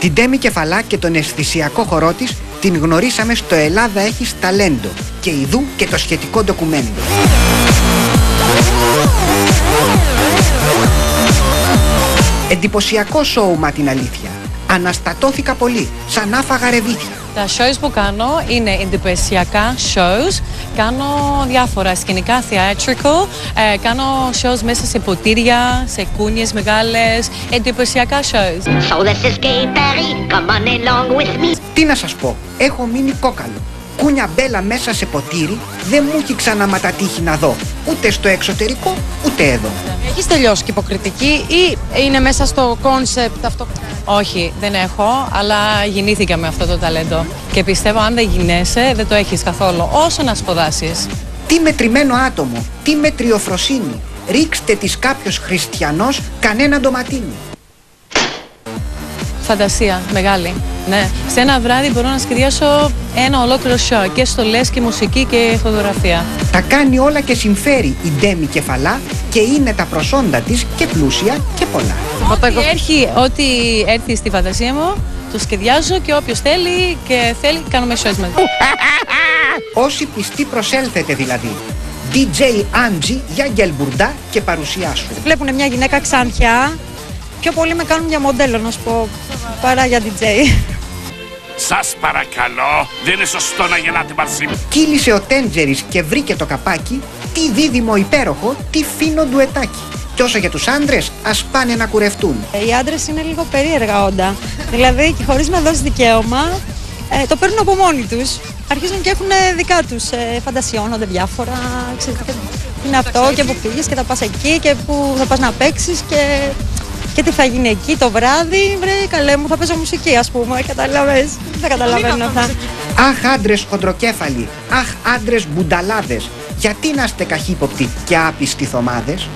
Την Τέμη Κεφαλά και τον αισθησιακό χορό της την γνωρίσαμε στο «Ελλάδα έχεις ταλέντο» και ιδού και το σχετικό ντοκουμέντο. Εντυπωσιακό σόουμα την αλήθεια. Αναστατώθηκα πολύ, σαν άφαγα ρεβίθια. Τα shows που κάνω είναι εντυπωσιακά shows. Κάνω διάφορα σκηνικά, theatrical. Κάνω shows μέσα σε ποτήρια, σε κούνιες μεγάλες. Εντυπωσιακά shows. So this is gay Paris, come on along with me. Τι να σας πω, έχω μείνει κόκαλο. Κούνια μπέλα μέσα σε ποτήρι δεν μου έχει ξαναματατύχει να δω. Ούτε στο εξωτερικό, ούτε εδώ. Έχεις τελειώσει και υποκριτική ή είναι μέσα στο κόνσεπτ αυτό? Όχι, δεν έχω, αλλά γεννήθηκα με αυτό το ταλέντο. Και πιστεύω αν δεν γινέσαι, δεν το έχεις καθόλου, όσο να σπουδάσεις. Τι μετρημένο άτομο, τι μετριοφροσύνη. Ρίξτε της κάποιος χριστιανός κανένα ντοματίνι. Φαντασία, μεγάλη. Ναι. Σε ένα βράδυ μπορώ να σχεδιάσω ένα ολόκληρο show και στολές και μουσική και φωτογραφία. Τα κάνει όλα και συμφέρει η Τέμη Κεφαλά και είναι τα προσόντα της και πλούσια και πολλά. Ό,τι έρθει στη φαντασία μου, το σχεδιάζω και όποιος θέλει και θέλει κάνουμε shows μαζί. Όσοι πιστοί προσέλθετε δηλαδή. DJ Angie για Γκελμπουρντά και παρουσιάσου. Βλέπουν μια γυναίκα ξανθιά, πιο πολύ με κάνουν για μοντέλο να σου πω, παρά για DJ. Σας παρακαλώ, δεν είναι σωστό να γελάτε μαζί μου. Κύλησε ο Τέντζερης και βρήκε το καπάκι, τι δίδυμο υπέροχο, τι φίνο ντουετάκι. Κι όσο για τους άντρες, ας πάνε να κουρευτούν. Οι άντρες είναι λίγο περίεργα όντα. Δηλαδή, και χωρίς να δώσει δικαίωμα, το παίρνουν από μόνοι τους. Αρχίζουν και έχουν δικά τους, φαντασιώνονται διάφορα. Ξέρετε, είναι αυτό και που πήγες και θα πας εκεί και που θα πας να παίξεις και τι θα γίνει εκεί το βράδυ. Βρε, καλέ μου, θα παίζω μουσική, ας πούμε. Καταλαβες. Δεν καταλαβαίνω αυτά. Αχ, άντρες χοντροκέφαλοι, αχ, άντρες μπουνταλάδες. Γιατί να είστε καχύποπτοι και άπιστοι θωμάδες.